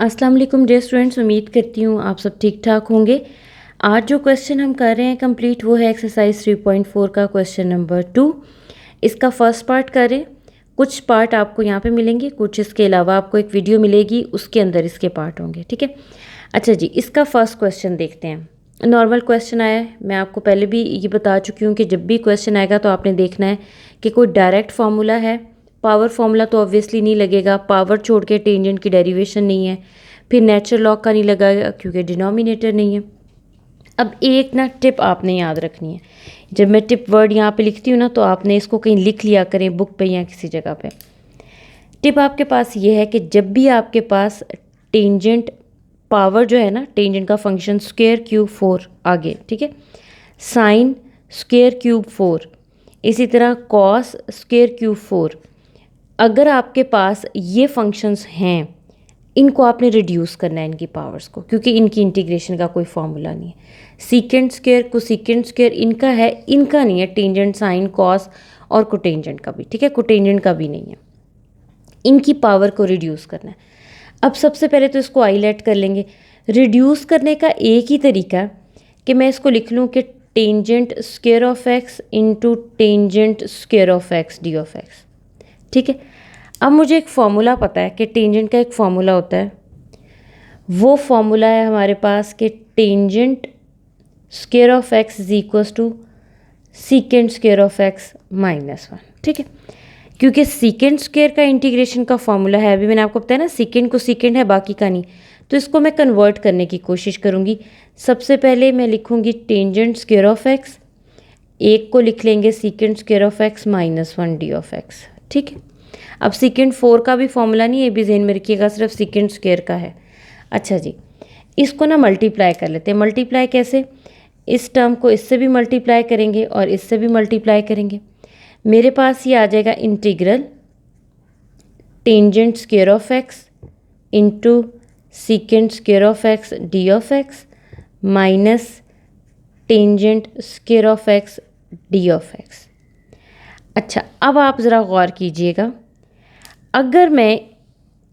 अस्सलाम वालेकुम dear students, उम्मीद करती हूँ आप सब ठीक ठाक होंगे। आज जो क्वेश्चन हम कर रहे हैं कंप्लीट वो है एक्सरसाइज 3.4 का क्वेश्चन नंबर 2। इसका फर्स्ट पार्ट करें, कुछ पार्ट आपको यहाँ पे मिलेंगे, कुछ इसके अलावा आपको एक वीडियो मिलेगी उसके अंदर इसके पार्ट होंगे, ठीक है। अच्छा जी, इसका फर्स्ट क्वेश्चन देखते हैं। नॉर्मल क्वेश्चन आया है, मैं आपको पहले भी ये बता चुकी हूँ कि जब भी क्वेश्चन आएगा तो आपने देखना है कि कोई डायरेक्ट फार्मूला है। पावर फार्मूला तो ऑब्वियसली नहीं लगेगा, पावर छोड़ के टेंजेंट की डेरिवेशन नहीं है। फिर नेचुरल लॉग का नहीं लगेगा क्योंकि डिनोमिनेटर नहीं है। अब एक ना टिप आपने याद रखनी है, जब मैं टिप वर्ड यहाँ पे लिखती हूँ ना तो आपने इसको कहीं लिख लिया करें बुक पे या किसी जगह पे। टिप आपके पास ये है कि जब भी आपके पास टेंजेंट पावर जो है ना, टेंजेंट का फंक्शन स्क्वायर क्यूब 4 आगे, ठीक है, साइन स्क्वायर क्यूब 4, इसी तरह कॉस स्क्वायर क्यूब 4, अगर आपके पास ये फंक्शंस हैं इनको आपने रिड्यूस करना है इनकी पावर्स को, क्योंकि इनकी इंटीग्रेशन का कोई फार्मूला नहीं है। सीकेंड स्क्वायर कोसेकेंड स्क्वायर इनका है, इनका नहीं है, टेंजेंट साइन कॉस और कोटेंजेंट का भी, ठीक है, कोटेंजेंट का भी नहीं है। इनकी पावर को रिड्यूस करना है। अब सबसे पहले तो इसको हाईलाइट कर लेंगे। रिड्यूस करने का एक ही तरीका है कि मैं इसको लिख लूँ कि tangent square of x into tangent square of x d of x, ठीक है। अब मुझे एक फॉर्मूला पता है कि टेंजेंट का एक फॉर्मूला होता है, वो फॉर्मूला है हमारे पास कि tangent square of x is equals to secant square of x minus 1, ठीक है। क्योंकि सीकेंड स्क्वायर का इंटीग्रेशन का फॉर्मूला है, अभी मैंने आपको बताया ना, सीकेंड को सीकेंड है बाकी का नहीं, तो इसको मैं कन्वर्ट करने की कोशिश करूँगी। सबसे पहले मैं लिखूँगी टेंजेंट स्क्वायर ऑफ एक्स, एक को लिख लेंगे सीकेंड square of x minus 1 d of x, ठीक है। अब सीकेंड 4 का भी फॉर्मूला नहीं है, भी ज़हन में रखिएगा, सिर्फ सीकेंड स्क्वायर का है। अच्छा जी, इसको ना मल्टीप्लाई कर लेते हैं। मल्टीप्लाई कैसे? इस टर्म को इससे भी मल्टीप्लाई करेंगे और इससे भी मल्टीप्लाई करेंगे। मेरे पास ये आ जाएगा integral tangent square of x into सीकेंड square of x d of x minus tangent square of x d of x. अच्छा, अब आप ज़रा गौर कीजिएगा, अगर मैं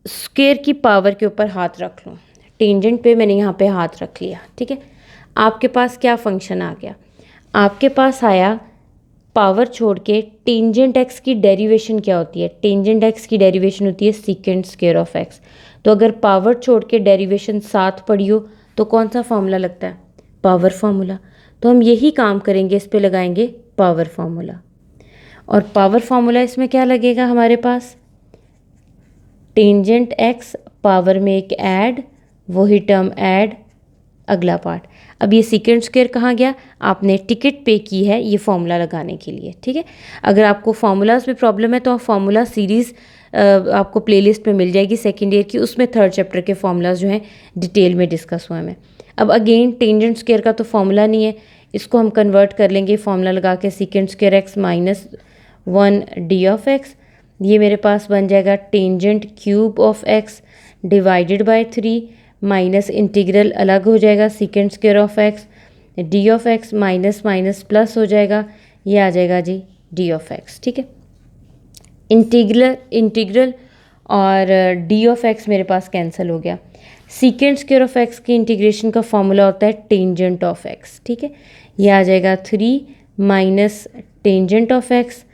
स्क्वायर की पावर के ऊपर हाथ रख लूँ, टेंजेंट पे मैंने यहाँ पे हाथ रख लिया, ठीक है, आपके पास क्या फंक्शन आ गया? आपके पास आया पावर छोड़ के टेंजेंट एक्स की डेरिवेशन क्या होती है? टेंजेंट एक्स की डेरिवेशन होती है सीकेंड स्क्वायर ऑफ एक्स। तो अगर पावर छोड़ के डेरिवेशन साथ पड़ी हो तो कौन सा फार्मूला लगता है? Power formula. तो हम यही काम करेंगे, इस पे लगाएंगे पावर फार्मूला। और पावर फार्मूला इसमें क्या लगेगा हमारे पास? टेंजेंट एक्स पावर में एक ऐड, वही टर्म ऐड, अगला पार्ट। अब ये सीकेंड स्क्वायर कहाँ गया? आपने टिकट पे की है ये फॉर्मूला लगाने के लिए, ठीक है। अगर आपको फार्मूलाज में प्रॉब्लम है तो आप फार्मूला सीरीज़ आपको प्लेलिस्ट में मिल जाएगी सेकेंड ईयर की, उसमें थर्ड चैप्टर के फार्मूलाज जो हैं डिटेल में डिस्कस हुए हैं। अब अगेन टेंजेंट स्क्वायर का तो फार्मूला नहीं है, इसको हम कन्वर्ट कर लेंगे फार्मूला लगा के, secant square x minus 1 d of x. ये मेरे पास बन जाएगा tangent cube of x divided bye 3 minus integral अलग हो जाएगा सीकेंड square of x d of x minus minus plus हो जाएगा, ये आ जाएगा जी डी ऑफ एक्स, ठीक है। इंटीग्रल और डी ऑफ एक्स मेरे पास कैंसिल हो गया। सीकेंड स्क्वायर ऑफ एक्स की इंटीग्रेशन का फॉर्मूला होता है टेंजेंट ऑफ एक्स, ठीक है। ये आ जाएगा 3 minus tangent of x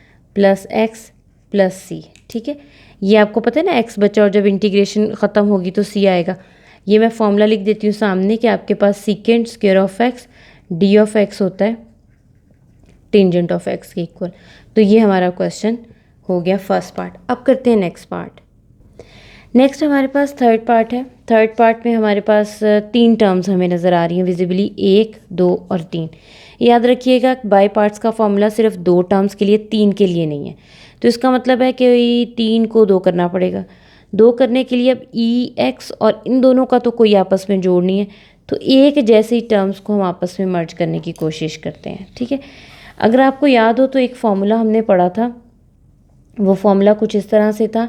plus C, ठीक है। ये आपको पता है ना, एक्स बचा और जब इंटीग्रेशन ख़त्म होगी तो सी आएगा। ये मैं फॉर्मूला लिख देती हूँ सामने कि आपके पास secant square of x d of x होता है टेंजेंट ऑफ एक्स के इक्वल। तो ये हमारा क्वेश्चन हो गया फर्स्ट पार्ट। अब करते हैं नेक्स्ट पार्ट। नेक्स्ट हमारे पास थर्ड पार्ट है। थर्ड पार्ट में हमारे पास 3 टर्म्स हमें नज़र आ रही हैं विजिबली, 1, 2 और 3। याद रखिएगा बाय पार्ट्स का फॉर्मूला सिर्फ 2 टर्म्स के लिए, 3 के लिए नहीं है। तो इसका मतलब है कि 3 को 2 करना पड़ेगा। 2 करने के लिए अब ई एक्स और इन दोनों का तो कोई आपस में जोड़ नहीं है, तो एक जैसी टर्म्स को हम आपस में मर्ज करने की कोशिश करते हैं, ठीक है। अगर आपको याद हो तो एक फॉर्मूला हमने पढ़ा था, वो फॉर्मूला कुछ इस तरह से था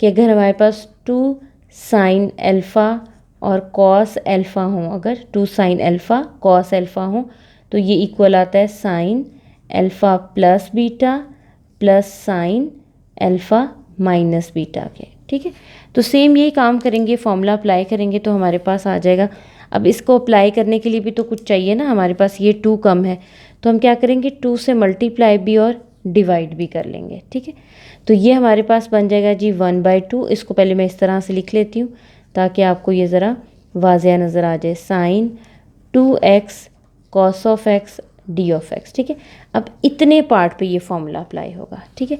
कि अगर हमारे पास 2 साइन अल्फ़ा और कॉस अल्फ़ा हों, अगर 2 साइन अल्फ़ा कॉस अल्फ़ा हों तो ये इक्वल आता है sine alpha plus beta plus sine alpha minus beta के, ठीक है। तो सेम यही काम करेंगे, फॉर्मूला अप्लाई करेंगे तो हमारे पास आ जाएगा। अब इसको अप्लाई करने के लिए भी तो कुछ चाहिए ना, हमारे पास ये 2 कम है तो हम क्या करेंगे, 2 से मल्टीप्लाई भी और डिवाइड भी कर लेंगे। ठीक है, तो ये हमारे पास बन जाएगा जी 1/2। इसको पहले मैं इस तरह से लिख लेती हूँ ताकि आपको ये ज़रा वाज़िया नज़र आ जाए। Sine 2x cos of x D of x। ठीक है, अब इतने पार्ट पे ये फॉर्मूला अप्लाई होगा। ठीक है,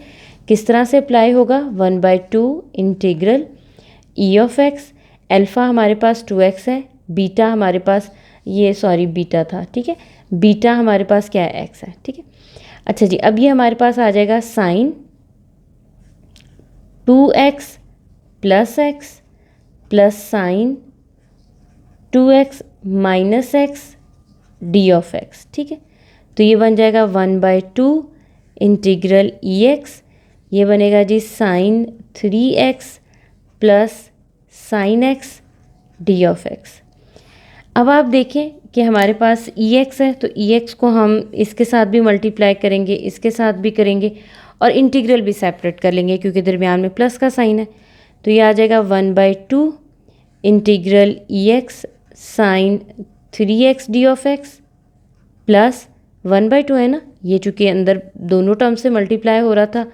किस तरह से अप्लाई होगा, 1/2 integral E of x। Alpha हमारे पास 2x है, बीटा हमारे पास बीटा था। ठीक है, बीटा हमारे पास क्या है, x है। ठीक है, अच्छा जी, अब ये हमारे पास आ जाएगा sine 2x plus x plus sine 2x minus x D of x। ठीक है, तो ये बन जाएगा 1/2 इंटीग्रल ई एक्स। ये बनेगा जी sine 3x plus sine x D of x। अब आप देखें कि हमारे पास ई एक्स है, तो ई एक्स को हम इसके साथ भी मल्टीप्लाई करेंगे, इसके साथ भी करेंगे और इंटीग्रल भी सेपरेट कर लेंगे क्योंकि दरमियान में प्लस का साइन है। तो ये आ जाएगा 1/2 integral E x sine 3x D of x plus 1/2 है ना, ये चूँकि अंदर दोनों टर्म से मल्टीप्लाई हो रहा था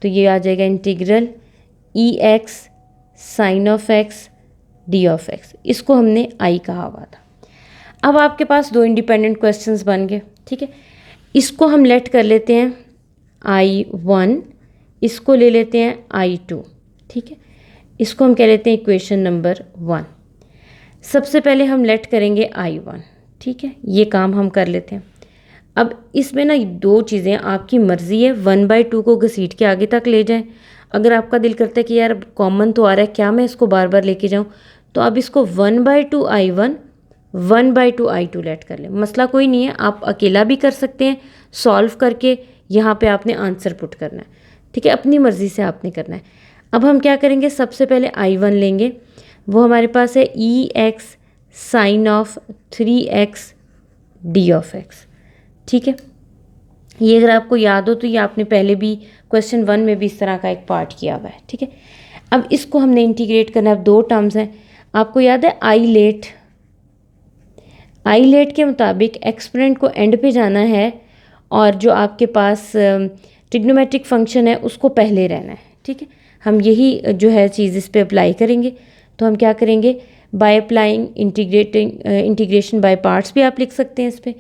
तो ये आ जाएगा integral E x sine of x D of x। इसको हमने आई कहा हुआ था। अब आपके पास 2 इंडिपेंडेंट क्वेश्चंस बन गए। ठीक है, इसको हम लेट कर लेते हैं I1, इसको ले लेते हैं I2। ठीक है, इसको हम कह लेते हैं इक्वेशन नंबर 1। सबसे पहले हम लेट करेंगे I1। ठीक है, ये काम हम कर लेते हैं। अब इसमें ना 2 चीज़ें, आपकी मर्ज़ी है 1/2 को घसीट के आगे तक ले जाएं। अगर आपका दिल करता है कि यार कॉमन तो आ रहा है, क्या मैं इसको बार बार लेके जाऊं, तो अब इसको 1/2 I1 1/2 I2 लेट कर लें। मसला कोई नहीं है, आप अकेला भी कर सकते हैं सॉल्व करके। यहाँ पे आपने आंसर पुट करना है। ठीक है, अपनी मर्ज़ी से आपने करना है। अब हम क्या करेंगे, सबसे पहले I1 लेंगे, वो हमारे पास है e x sine of 3x D of x। ठीक है, ये अगर आपको याद हो तो ये आपने पहले भी क्वेश्चन 1 में भी इस तरह का एक पार्ट किया हुआ है। ठीक है, अब इसको हमने इंटीग्रेट करना है। 2 टर्म्स हैं, आपको याद है आई लेट के मुताबिक एक्सपोनेंट को एंड पे जाना है और जो आपके पास ट्रिग्नोमेट्रिक फंक्शन है उसको पहले रहना है। ठीक है, हम यही जो है चीज़ इस पे अप्लाई करेंगे। तो हम क्या करेंगे, by applying integration by parts भी आप लिख सकते हैं इस पर।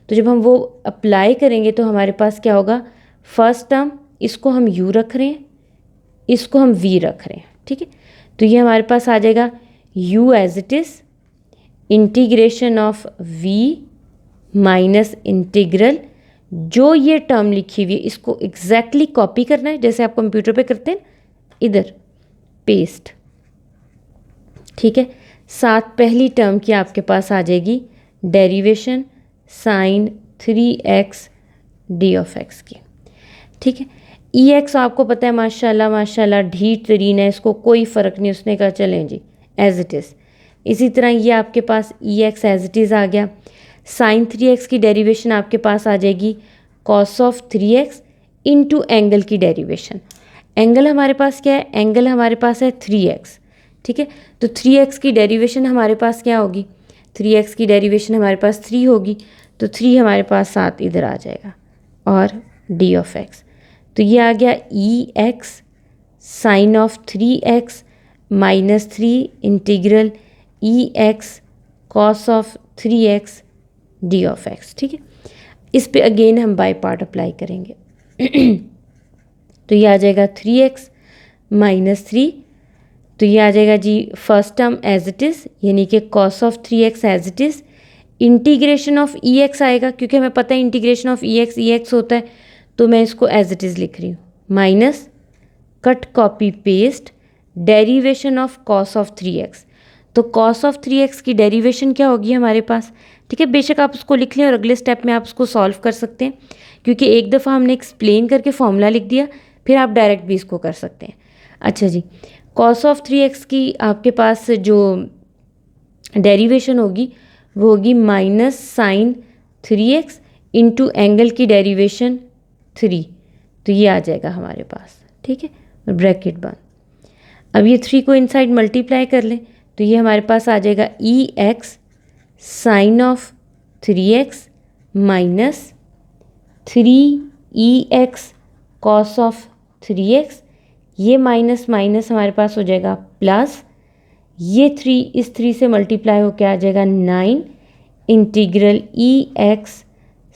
तो जब हम वो अप्लाई करेंगे तो हमारे पास क्या होगा, फर्स्ट टर्म इसको हम u रख रहे हैं, इसको हम v रख रहे हैं। ठीक है, तो ये हमारे पास आ जाएगा u as it is integration of v minus integral, जो ये टर्म लिखी हुई है इसको एग्जैक्टली कॉपी करना है जैसे आप कंप्यूटर पे करते हैं, इधर पेस्ट। ठीक है, साथ पहली टर्म की आपके पास आ जाएगी derivation sine 3x D of x की। ठीक है, ई एक्स आपको पता है माशाल्लाह माशाल्लाह ढीठ तरीन है, इसको कोई फ़र्क नहीं, उसने कहा चलें जी एज इट इज़। इसी तरह ये आपके पास ई एक्स एज इट इज़ आ गया। साइन 3x की डेरिवेशन आपके पास आ जाएगी cos of 3x into angle की डेरिवेशन। एंगल हमारे पास क्या है, एंगल हमारे पास है 3x। ठीक है, तो 3x की डेरिवेशन हमारे पास क्या होगी, 3x की डेरिवेशन हमारे पास 3 होगी, तो 3 हमारे पास साथ इधर आ जाएगा और डी ऑफ x। तो ये आ गया e x sine of 3x minus 3 integral E x cos of 3x D of x। ठीक है, इस पे अगेन हम बाय पार्ट अप्लाई करेंगे। तो ये आ जाएगा 3x माइनस 3, तो ये आ जाएगा जी first term as it is, यानी कि cos of 3x as it is, integration of e x आएगा क्योंकि हमें पता है इंटीग्रेशन ऑफ ई एक्स होता है, तो मैं इसको एज इट इज़ लिख रही हूँ, minus cut copy paste derivation of cos of 3x। तो कॉस ऑफ 3x की डेरिवेशन क्या होगी हमारे पास। ठीक है, बेशक आप उसको लिख लें और अगले स्टेप में आप उसको सॉल्व कर सकते हैं क्योंकि एक दफ़ा हमने एक्सप्लेन करके फॉर्मूला लिख दिया, फिर आप डायरेक्ट भी इसको कर सकते हैं। अच्छा जी, कॉस ऑफ 3x की आपके पास जो डेरिवेशन होगी वो होगी minus sine 3x into angle की डेरिवेशन 3, तो ये आ जाएगा हमारे पास। ठीक है, ब्रैकेट बंद। अब ये 3 को इनसाइड मल्टीप्लाई कर लें तो ये हमारे पास आ जाएगा e x sine of 3x minus 3EX cos of 3x, ये माइनस माइनस हमारे पास हो जाएगा प्लस, ये 3 इस 3 से मल्टीप्लाई होकर आ जाएगा 9 integral EX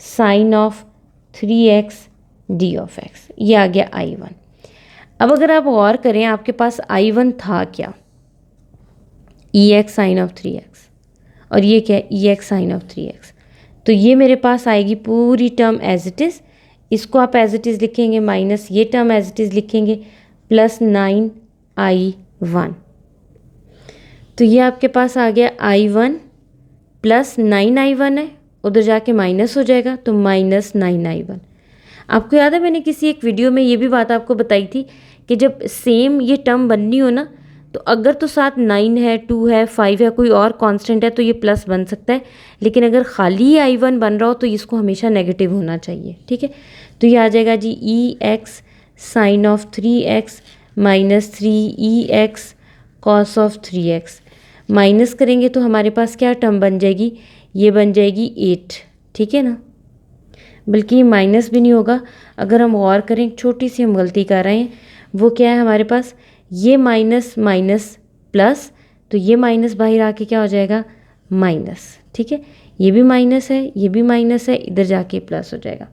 sine of 3x D of x, ये आ गया I1। अब अगर आप गौर करें आपके पास I1 था क्या, EX साइन ऑफ 3x, और ये क्या है EX साइन ऑफ 3x, तो ये मेरे पास आएगी पूरी टर्म एज इट इज़, इसको आप एज इट इज़ लिखेंगे माइनस ये टर्म एज इट इज़ लिखेंगे प्लस 9I1, तो ये आपके पास आ गया I1 प्लस 9I1 है, उधर जाके माइनस हो जाएगा तो माइनस 9I1। आपको याद है मैंने किसी एक वीडियो में ये भी बात आपको बताई थी कि जब सेम ये टर्म बननी हो ना, तो अगर तो साथ 9 है, 2 है, 5 है, कोई और कांस्टेंट है तो ये प्लस बन सकता है, लेकिन अगर खाली I1 बन रहा हो तो इसको हमेशा नेगेटिव होना चाहिए। ठीक है, तो ये आ जाएगा जी EX sine of 3x minus 3EX cos of 3x, minus करेंगे तो हमारे पास क्या टर्म बन जाएगी, ये बन जाएगी 8। ठीक है ना, बल्कि ये माइनस भी नहीं होगा, अगर हम गौर करें छोटी सी हम गलती कर रहे हैं, वो क्या है हमारे पास, ये माइनस माइनस प्लस, तो ये माइनस बाहर आके क्या हो जाएगा माइनस। ठीक है, ये भी माइनस है, ये भी माइनस है, इधर जाके प्लस हो जाएगा।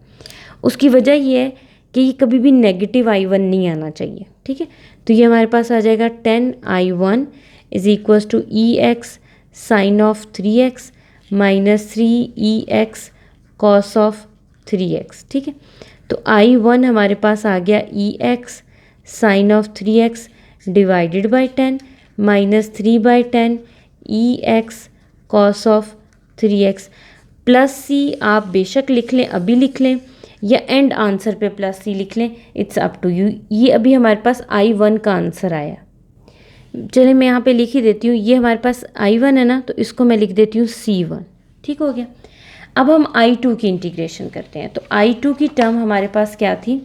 उसकी वजह ये है कि ये कभी भी नेगेटिव I1 नहीं आना चाहिए। ठीक है, तो ये हमारे पास आ जाएगा 10I1 is equals to EX sine of 3x minus 3EX cos of 3x। ठीक है, तो I1 हमारे पास आ गया EX sine of 3x divided by 10 minus 3/10 EX cos of 3x, plus C आप बेशक लिख लें, अभी लिख लें, या एंड आंसर पे प्लस C लिख लें, इट्स अप टू यू। ये अभी हमारे पास I1 का आंसर आया। चलिए मैं यहाँ पे लिख ही देती हूँ, ये हमारे पास I1 है ना, तो इसको मैं लिख देती हूँ C1। ठीक हो गया। अब हम I2 की इंटीग्रेशन करते हैं, तो I2 की टर्म हमारे पास क्या थी,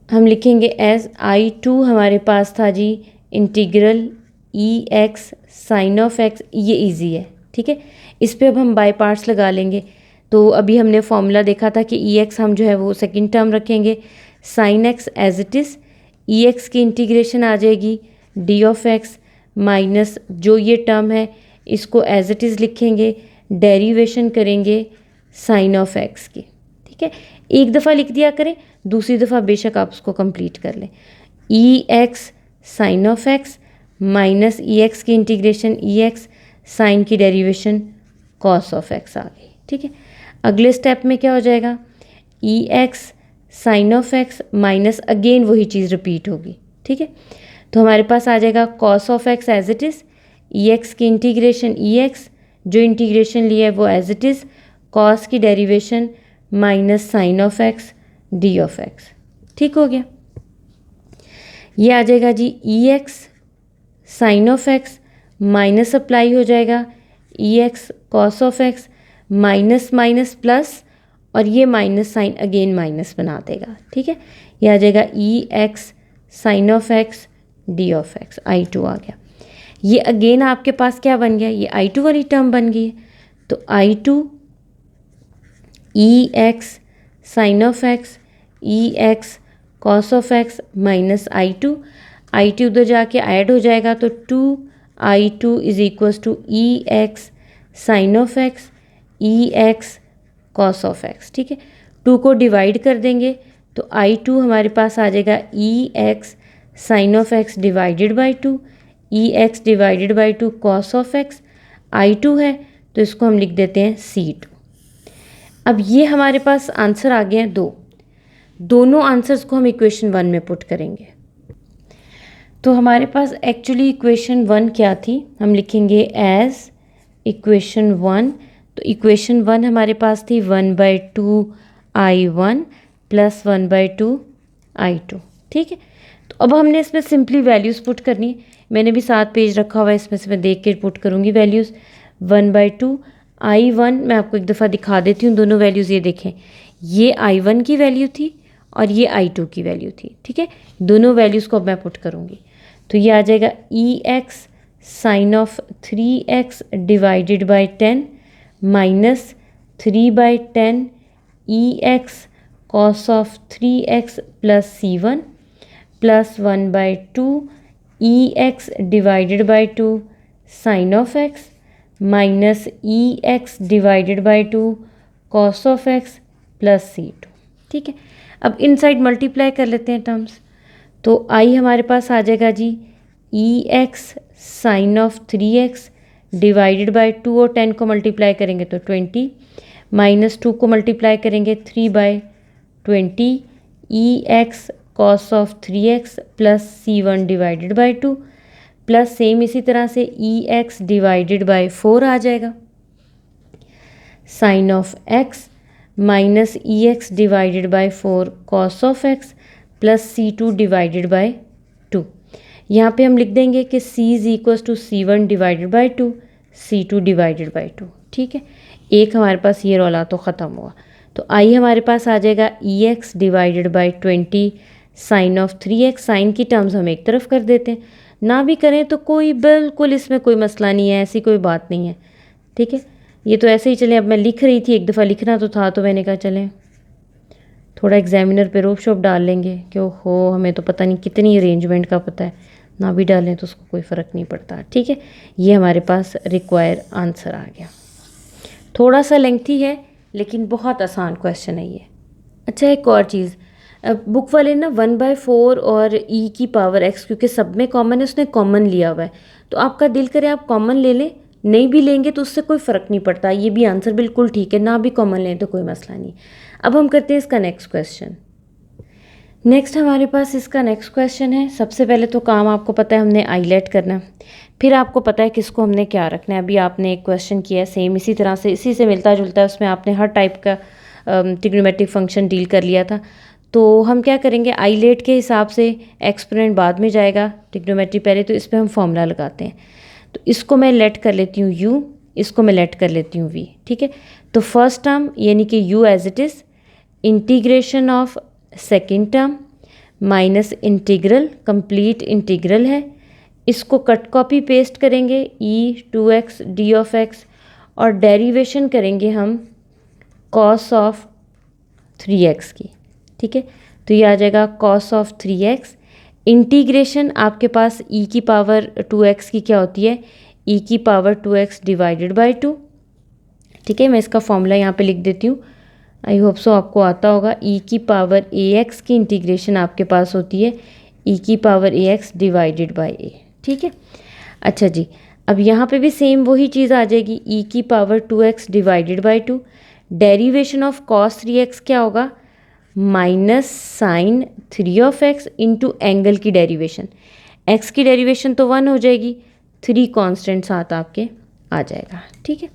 हम लिखेंगे एज I2 हमारे पास था जी integral EX sine of x, ये इजी है। ठीक है, इस पे अब हम बाय पार्ट्स लगा लेंगे, तो अभी हमने फॉर्मूला देखा था कि EX हम जो है वो सेकंड टर्म रखेंगे, sine x as it is, EX की इंटीग्रेशन आ जाएगी डी ऑफ x माइनस जो ये टर्म है इसको एज इट इज़ लिखेंगे, डेरिवेशन करेंगे साइन ऑफ x की। ठीक है, एक दफ़ा लिख दिया करें, दूसरी दफ़ा बेशक आप उसको कंप्लीट कर लें। EX sine of x minus EX की इंटीग्रेशन EX साइन की डेरिवेशन कॉस ऑफ x आ गई। ठीक है, अगले स्टेप में क्या हो जाएगा, EX sine of x minus again वही चीज़ रिपीट होगी। ठीक है, तो हमारे पास आ जाएगा cos of x as it is, EX की इंटीग्रेशन EX जो इंटीग्रेशन लिया है वो एज इट इज़, कॉस की derivation minus sine of x D of x। ठीक हो गया, ये आ जाएगा जी EX sine of x minus apply हो जाएगा EX cos of x, minus minus plus, और ये माइनस साइन अगेन माइनस बना देगा। ठीक है, ये आ जाएगा EX sine of x D of x, I2 आ गया। ये अगेन आपके पास क्या बन गया, ये I2 वाली टर्म बन गई है, तो I2 EX sine of x EX cos of x minus I2 उधर जाके ऐड हो जाएगा, तो 2I2 is equals to EX sine of x EX cos of x। ठीक है, 2 को डिवाइड कर देंगे तो I2 हमारे पास आ जाएगा EX sine of x divided by 2, EX divided by 2 cos of x, I2 है तो इसको हम लिख देते हैं C2। अब ये हमारे पास आंसर आ गए हैं दोनों आंसर्स को हम इक्वेशन 1 में पुट करेंगे। तो हमारे पास एक्चुअली इक्वेशन 1 क्या थी, हम लिखेंगे एज इक्वेशन 1, तो इक्वेशन 1 हमारे पास थी 1/2 I1 प्लस 1/2 I2। ठीक है, तो अब हमने इसमें सिंपली वैल्यूज़ पुट करनी है, मैंने भी 7 पेज रखा हुआ है, इसमें से मैं देख के पुट करूँगी वैल्यूज़। 1/2 I1 मैं आपको एक दफ़ा दिखा देती हूँ, दोनों वैल्यूज़ ये देखें, ये I1 की वैल्यू थी और ये I2 की वैल्यू थी। ठीक है, दोनों वैल्यूज़ को अब मैं पुट करूँगी तो ये आ जाएगा EX sine of 3x divided by 10 minus 3/10 EX cos of 3x plus C1 plus 1/2 EX divided by 2 sine of x minus EX divided by 2 cos of x plus C2। ठीक है, अब इनसाइड मल्टीप्लाई कर लेते हैं terms तो I हमारे पास आ जाएगा जी EX sine of 3x divided by 2 और 10 को मल्टीप्लाई करेंगे तो 20 माइनस 2 को मल्टीप्लाई करेंगे 3/20 EX cos of 3x plus C1 divided by 2 plus same इसी तरह से EX डिवाइडेड बाई 4 आ जाएगा sine of x minus EX divided by 4 cos of x plus C2 divided by 2। यहाँ पे हम लिख देंगे कि C is equals to C1 divided by 2 C2 divided by 2। ठीक है, एक हमारे पास ये रोला तो ख़त्म हुआ तो I हमारे पास आ जाएगा EX divided by 20 sine of 3x। Sine की टर्म्स हम एक तरफ कर देते हैं, ना भी करें तो कोई बिल्कुल इसमें कोई मसला नहीं है, ऐसी कोई बात नहीं है। ठीक है, ये तो ऐसे ही चले। अब मैं लिख रही थी, एक दफ़ा लिखना तो था तो मैंने कहा चलें थोड़ा एग्जामिनर पे रोप शोप डाल लेंगे कि हो हमें तो पता नहीं कितनी अरेंजमेंट का पता है, ना भी डालें तो उसको कोई फ़र्क नहीं पड़ता। ठीक है, ये हमारे पास रिक्वायर आंसर आ गया। थोड़ा सा लेंथी है लेकिन बहुत आसान क्वेश्चन है ये। अच्छा, एक और चीज़, बुक वाले ना 1/4 और E की पावर x क्योंकि सब में कॉमन है, उसने कॉमन लिया हुआ है तो आपका दिल करे आप कॉमन ले लें, नहीं भी लेंगे तो उससे कोई फ़र्क नहीं पड़ता, ये भी आंसर बिल्कुल ठीक है, ना भी कॉमन लें तो कोई मसला नहीं। अब हम करते हैं इसका नेक्स्ट क्वेश्चन। नेक्स्ट हमारे पास इसका नेक्स्ट क्वेश्चन है। सबसे पहले तो काम आपको पता है हमने आईलेट करना, फिर आपको पता है किसको हमने क्या रखना है। अभी आपने एक क्वेश्चन किया है सेम इसी तरह से, इसी से मिलता जुलता है, उसमें आपने हर टाइप का ट्रिग्नोमेट्रिक फंक्शन डील कर लिया था। तो हम क्या करेंगे, आईलेट के हिसाब से एक्सपोनेंट बाद में जाएगा, ट्रिग्नोमेट्री पहले, तो इस पर हम फॉर्मूला लगाते हैं। तो इसको मैं लेट कर लेती हूँ u, इसको मैं लेट कर लेती हूँ v। ठीक है, तो फर्स्ट टर्म यानी कि u as it is integration of second term minus integral, complete integral है, इसको कट कॉपी पेस्ट करेंगे e2x d ऑफ x और डेरिवेशन करेंगे हम कॉस ऑफ 3x की। ठीक है, तो ये आ जाएगा कॉस ऑफ 3x इंटीग्रेशन आपके पास e की पावर 2x की क्या होती है, e की पावर 2x डिवाइडेड बाई 2। ठीक है, मैं इसका फॉर्मूला यहाँ पे लिख देती हूँ, आई होप सो आपको आता होगा। e की पावर ax की इंटीग्रेशन आपके पास होती है e की power ax divided by a। ठीक है, अच्छा जी, अब यहाँ पे भी सेम वही चीज़ आ जाएगी, e की power 2x divided by 2। Derivation of cos 3x क्या होगा, minus sine 3 of x into angle की डेरिवेशन, x की डेरिवेशन तो 1 हो जाएगी, 3 कॉन्स्टेंट साथ आपके आ जाएगा। ठीक है,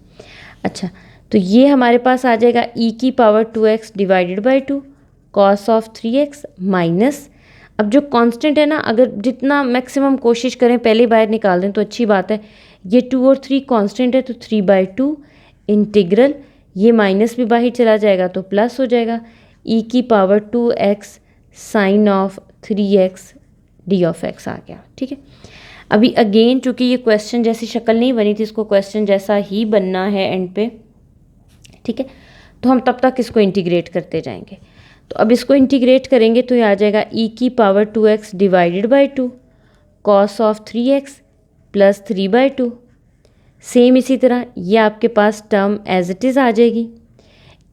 अच्छा, तो ये हमारे पास आ जाएगा e की power 2x divided by 2 cos of 3x minus, अब जो कांस्टेंट है ना, अगर जितना मैक्सिमम कोशिश करें पहले बाहर निकाल दें तो अच्छी बात है। ये 2 और 3 कांस्टेंट है तो 3/2 इंटीग्रल, ये माइनस भी बाहर चला जाएगा तो प्लस हो जाएगा, e की power 2x sine of 3x d of x आ गया। ठीक है, अभी अगेन चूँकि ये क्वेश्चन जैसी शक्ल नहीं बनी थी, इसको क्वेश्चन जैसा ही बनना है एंड पे। ठीक है, तो हम तब तक इसको इंटीग्रेट करते जाएंगे। तो अब इसको इंटीग्रेट करेंगे तो ये आ जाएगा e की power 2x divided by 2 cos of 3x plus 3/2। Same इसी तरह ये आपके पास टर्म एज इट इज़ आ जाएगी,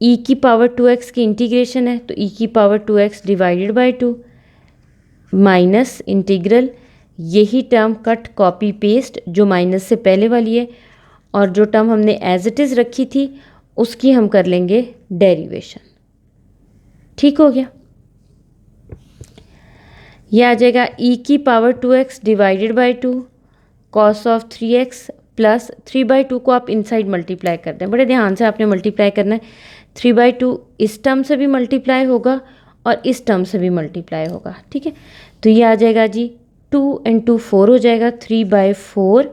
e की पावर 2x की इंटीग्रेशन है तो e की power 2x divided by 2 minus integral, यही टर्म कट कॉपी पेस्ट जो माइनस से पहले वाली है, और जो टर्म हमने एज इट इज़ रखी थी उसकी हम कर लेंगे डेरिवेशन। ठीक हो गया, यह आ जाएगा e की power 2x divided by 2 cos of 3x plus 3/2 को आप इनसाइड मल्टीप्लाई कर दें, बड़े ध्यान से आपने मल्टीप्लाई करना है। 3/2 इस टर्म से भी मल्टीप्लाई होगा और इस टर्म से भी मल्टीप्लाई होगा। ठीक है, तो ये आ जाएगा जी 2 × 2 4 हो जाएगा, 3/4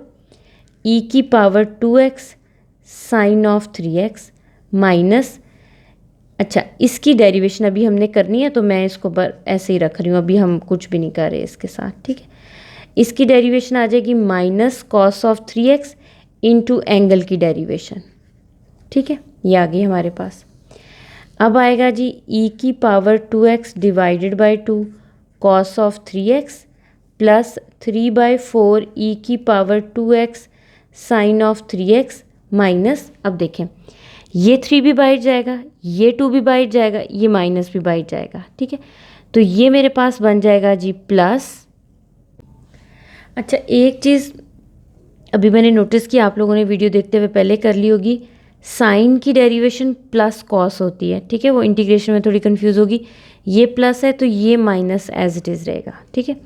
e की power 2x sine of 3x minus अच्छा, इसकी डेरिवेशन अभी हमने करनी है तो मैं इसको ऐसे ही रख रही हूँ, अभी हम कुछ भी नहीं कर रहे इसके साथ, ठीक है। इसकी डेरिवेशन आ जाएगी minus cos of 3x into angle की डेरिवेशन, ठीक है, ये आ गई हमारे पास। अब आएगा जी e की power 2x divided by 2 cos of 3x plus 3/4 e की power 2x sine of 3x minus, अब देखें ये 3 भी बाइट जाएगा, ये 2 भी बाइट जाएगा, ये माइनस भी बाइट जाएगा, ठीक है। तो ये मेरे पास बन जाएगा जी प्लस। अच्छा, एक चीज़ अभी मैंने नोटिस किया, आप लोगों ने वीडियो देखते हुए पहले कर ली होगी, साइन की डेरिवेशन प्लस कॉस होती है, ठीक है, वो इंटीग्रेशन में थोड़ी कंफ्यूज होगी। ये प्लस है तो ये माइनस एज इट इज़ रहेगा, ठीक है।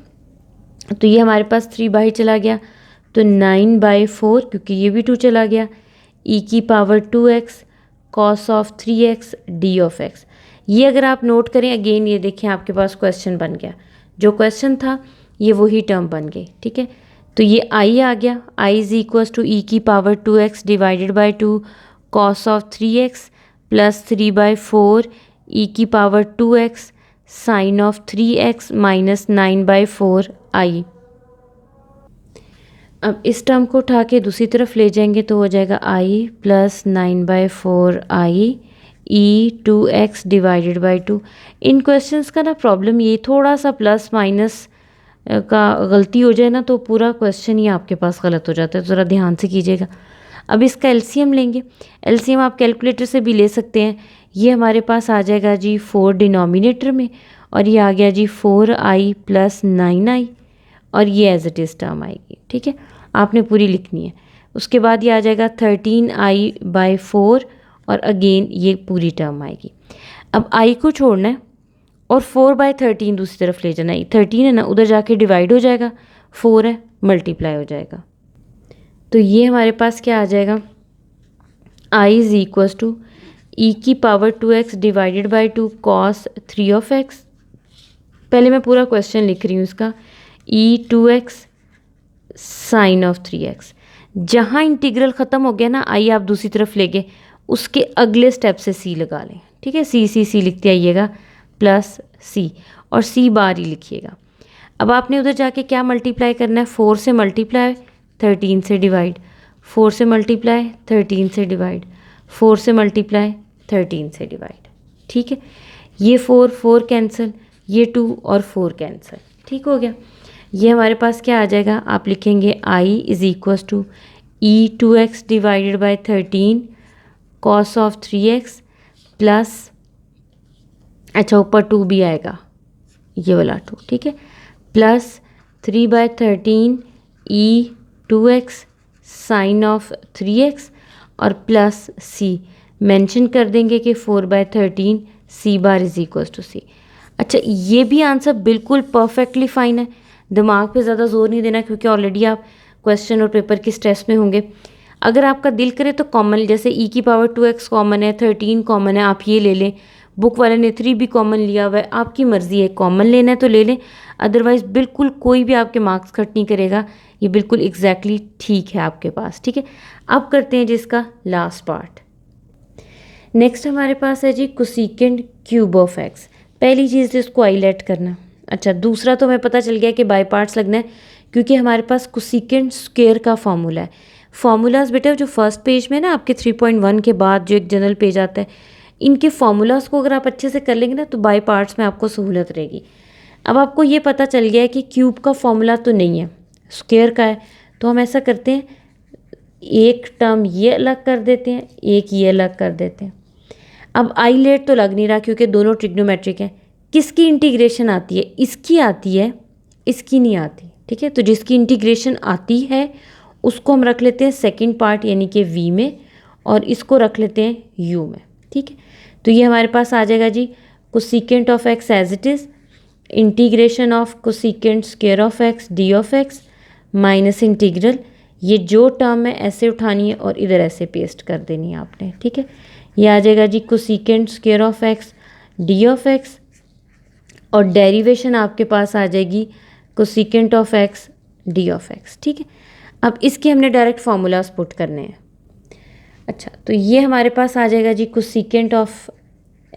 तो ये हमारे पास 3 चला गया, तो 9/4, क्योंकि ये भी 2 चला गया, e की power 2x cos of 3x D of x। ये अगर आप नोट करें अगेन, ये देखें आपके पास क्वेश्चन बन गया, जो क्वेश्चन था ये वही टर्म बन गई, ठीक है। तो ये i आ गया, i is equal to e की power 2x divided by 2 cos of 3x plus 3/4 e की power 2x sine of 3x minus 9/4 i। अब इस टर्म को उठा के दूसरी तरफ ले जाएंगे तो हो जाएगा i plus 9/4 i e2x divided by 2। In questions का ना प्रॉब्लम ये, थोड़ा सा प्लस माइनस का गलती हो जाए ना तो पूरा क्वेश्चन ही आपके पास गलत हो जाता है, तो ज़रा ध्यान से कीजिएगा। अब इसका एलसीएम लेंगे, एलसीएम आप कैलकुलेटर से भी ले सकते हैं। ये हमारे पास आ जाएगा जी 4 डिनोमिनेटर में, और ये आ गया जी 4i प्लस 9i, और ये एज इट इज़ टर्म आएगी, ठीक है, आपने पूरी लिखनी है। उसके बाद ये आ जाएगा 13i/4, और अगेन ये पूरी टर्म आएगी। अब i को छोड़ना है और 4/13 दूसरी तरफ ले जाना है, 13 है ना, उधर जाके डिवाइड हो जाएगा, 4 है मल्टीप्लाई हो जाएगा। तो ये हमारे पास क्या आ जाएगा, i is equal to e की power 2x divided by 2 cos 3 of x। पहले मैं पूरा क्वेश्चन लिख रही हूँ इसका, e2x साइन ऑफ 3x। जहाँ इंटीग्रल ख़त्म हो गया ना, आई आप दूसरी तरफ ले गए, उसके अगले स्टेप से c लगा लें, ठीक है, c लिखते आइएगा प्लस c, और c बार ही लिखिएगा। अब आपने उधर जाके क्या मल्टीप्लाई करना है, 4 से मल्टीप्लाई 13 से डिवाइड, 4 से मल्टीप्लाई 13 से डिवाइड, 4 से मल्टीप्लाई 13 से डिवाइड, ठीक है। ये 4 कैंसिल, ये 2 और 4 कैंसिल, ठीक हो गया। ये हमारे पास क्या आ जाएगा, आप लिखेंगे i is equal to e2x divided by 13 cos of 3x plus, अच्छा ऊपर 2 भी आएगा, ये वाला 2, ठीक है, plus 3/13 e2x sign of 3x, और प्लस c, मेंशन कर देंगे कि 4/13 c bar is equal to c। अच्छा, ये भी आंसर बिल्कुल परफेक्टली फाइन है, दिमाग पे ज़्यादा जोर नहीं देना, क्योंकि ऑलरेडी आप क्वेश्चन और पेपर की स्ट्रेस में होंगे। अगर आपका दिल करे तो कॉमन, जैसे e की पावर 2x कॉमन है, 13 कॉमन है, आप ये ले लें, बुक वाले ने 3 भी कॉमन लिया हुआ है, आपकी मर्ज़ी है, कॉमन लेना है तो ले लें, अदरवाइज़ बिल्कुल कोई भी आपके मार्क्स कट नहीं करेगा, ये बिल्कुल एग्जैक्टली ठीक है आपके पास, ठीक है। अब करते हैं जिसका लास्ट पार्ट। नेक्स्ट हमारे पास है जी कोसेकेंड क्यूब ऑफ x। पहली चीज़ इसको हाईलाइट करना। अच्छा, दूसरा तो हमें पता चल गया कि बाय पार्ट्स लगना है, क्योंकि हमारे पास कोसेकेंड स्क्वायर का फॉर्मूला है। फॉर्मूलाज बेटा जो फर्स्ट पेज में ना आपके 3.1 के बाद जो एक जनरल पेज आता है, इनके फॉर्मूलाज को अगर आप अच्छे से कर लेंगे ना तो बाय पार्ट्स में आपको सहूलत रहेगी। अब आपको ये पता चल गया है कि क्यूब का फॉर्मूला तो नहीं है, स्क्वायर का है, तो हम ऐसा करते हैं, एक टर्म ये अलग कर देते हैं, एक ये अलग कर देते हैं। अब आईलेट तो लग नहीं रहा क्योंकि दोनों ट्रिग्नोमेट्रिक हैं। किसकी इंटीग्रेशन आती है, इसकी आती है, इसकी नहीं आती, ठीक है। तो जिसकी इंटीग्रेशन आती है उसको हम रख लेते हैं सेकंड पार्ट यानी कि v में, और इसको रख लेते हैं u में, ठीक है। तो ये हमारे पास आ जाएगा जी cosecant of x as it is integration of cosecant square of x D of x minus integral, ये जो टर्म है ऐसे उठानी है और इधर ऐसे पेस्ट कर देनी है आपने, ठीक है। ये आ जाएगा जी cosecant square of x D of x, और डेरिवेशन आपके पास आ जाएगी cosecant of x D of x, ठीक है। अब इसके हमने डायरेक्ट फार्मूलाज पुट करने हैं। अच्छा, तो ये हमारे पास आ जाएगा जी cosecant of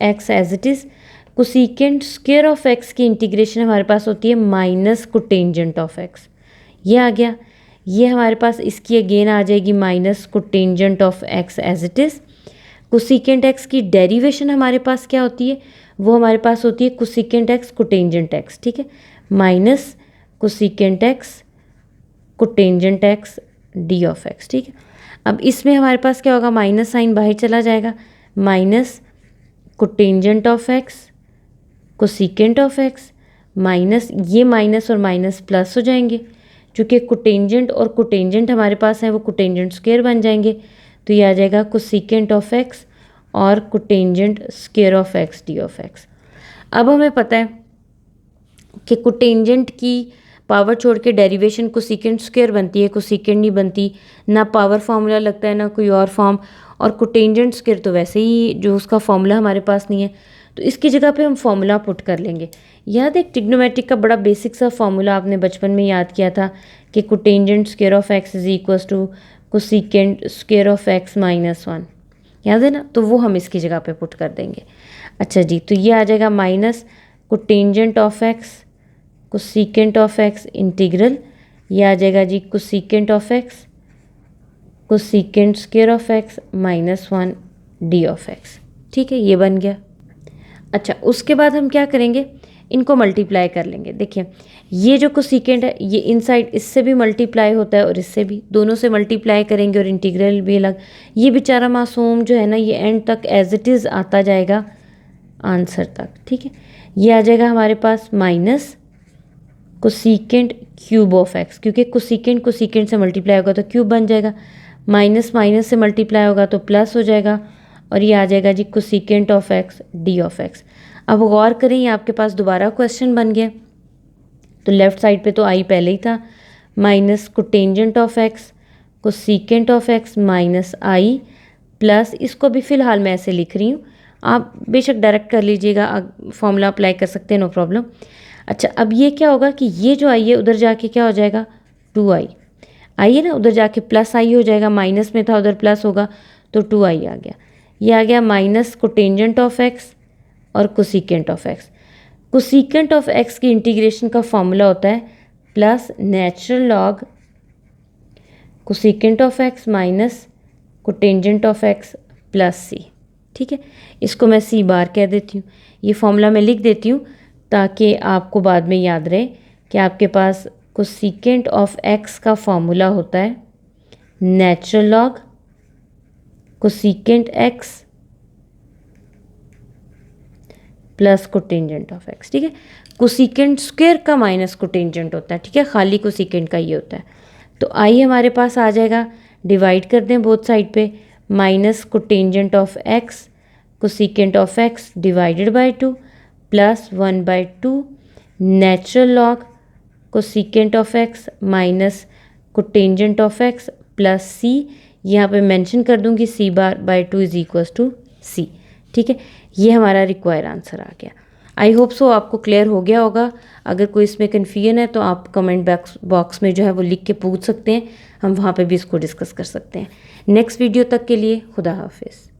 x as it is. Cosecant square of x की इंटीग्रेशन हमारे पास होती है माइनस कोटेंजेंट ऑफ एक्स। ये आ गया। ये हमारे पास इसकी अगेन आ जाएगी minus cotangent of x as it is. Cosecant x की डेरिवेशन हमारे पास क्या होती है, वो हमारे पास होती है कोसेकेंट एक्स कोटेंजेंट एक्स, ठीक है, minus cosecant x cotangent x d of x, ठीक है। अब इसमें हमारे पास क्या होगा, माइनस साइन बाहर चला जाएगा, minus cotangent of x cosecant of x minus ये माइनस और माइनस प्लस हो जाएंगे, चूँकि कोटेंजेंट और कोटेंजेंट हमारे पास है वो कोटेंजेंट स्क्वायर बन जाएंगे, तो ये आ जाएगा कोसेकेंट ऑफ एक्स और cotangent square of x d of x. अब हमें पता है कि कोटेंजेंट की पावर छोड़ के डेरिवेशन कोसेकेंट स्क्वायर बनती है, कोसेकेंट नहीं बनती, ना पावर फार्मूला लगता है ना कोई और फॉर्म, और कोटेंजेंट स्क्वायर तो वैसे ही जो उसका फार्मूला हमारे पास नहीं है, तो इसकी जगह पे हम फार्मूला पुट कर लेंगे। याद है ट्रिग्नोमेट्रिक का बड़ा बेसिक सा फार्मूला आपने बचपन में याद किया था कि cotangent square of x is equals to cosecant square of x minus 1, याद है ना, तो वो हम इसकी जगह पे पुट कर देंगे। अच्छा जी, तो ये आ जाएगा minus cotangent of x cosecant of x integral, ये आ जाएगा जी cosecant of x cosecant square of x minus 1 d of x, ठीक है, ये बन गया। अच्छा, उसके बाद हम क्या करेंगे, इनको मल्टीप्लाई कर लेंगे। देखिए ये जो कोसेकेंट है ये इनसाइड इससे भी मल्टीप्लाई होता है और इससे भी, दोनों से मल्टीप्लाई करेंगे और इंटीग्रल भी अलग। ये बेचारा मासूम जो है ना ये एंड तक एज इट इज़ आता जाएगा आंसर तक, ठीक है। ये आ जाएगा हमारे पास minus cosecant cube of x, क्योंकि कोसेकेंट कोसेकेंट से मल्टीप्लाई होगा तो क्यूब बन जाएगा, माइनस माइनस से मल्टीप्लाई होगा तो प्लस हो जाएगा, और ये आ जाएगा जी cosecant of x d of x. अब गौर करें ये आपके पास दोबारा क्वेश्चन बन गया, तो लेफ्ट साइड पे तो आई पहले ही था, minus cotangent of x cosecant of x minus I plus, इसको भी फ़िलहाल मैं ऐसे लिख रही हूँ, आप बेशक डायरेक्ट कर लीजिएगा, फॉर्मूला अप्लाई कर सकते हैं, नो प्रॉब्लम। अच्छा, अब ये क्या होगा कि ये जो आई है उधर जाके क्या हो जाएगा 2i, आई है ना, उधर जाके प्लस आई हो जाएगा, माइनस में था उधर प्लस होगा तो 2i आ गया। ये आ गया माइनस कोटेंजेंट ऑफ एक्स और cosecant of x. Cosecant of x की इंटीग्रेशन का फॉर्मूला होता है plus natural log cosecant of x minus cotangent of x plus C, ठीक है, इसको मैं सी बार कह देती हूँ, ये फॉर्मूला मैं लिख देती हूँ ताकि आपको बाद में याद रहे कि आपके पास कोसेकेंट ऑफ एक्स का फॉर्मूला होता है natural log cosecant x plus cotangent of x, ठीक है। कोसेकेंट स्क्वायर का माइनस कोटेंजेंट होता है, ठीक है, खाली कोसेकेंट का ये होता है। तो आई हमारे पास आ जाएगा, डिवाइड कर दें बोथ साइड पे, minus cotangent of x cosecant of x divided by 2 plus 1/2 natural log cosecant of x minus cotangent of x plus C, यहाँ पे मेंशन कर दूंगी c/2 इज इक्वल्स टू सी, ठीक है। ये हमारा रिक्वायर आंसर आ गया। आई होप सो आपको क्लियर हो गया होगा। अगर कोई इसमें कन्फ्यूजन है तो आप कमेंट बॉक्स में जो है वो लिख के पूछ सकते हैं, हम वहाँ पे भी इसको डिस्कस कर सकते हैं। नेक्स्ट वीडियो तक के लिए खुदा हाफिज़।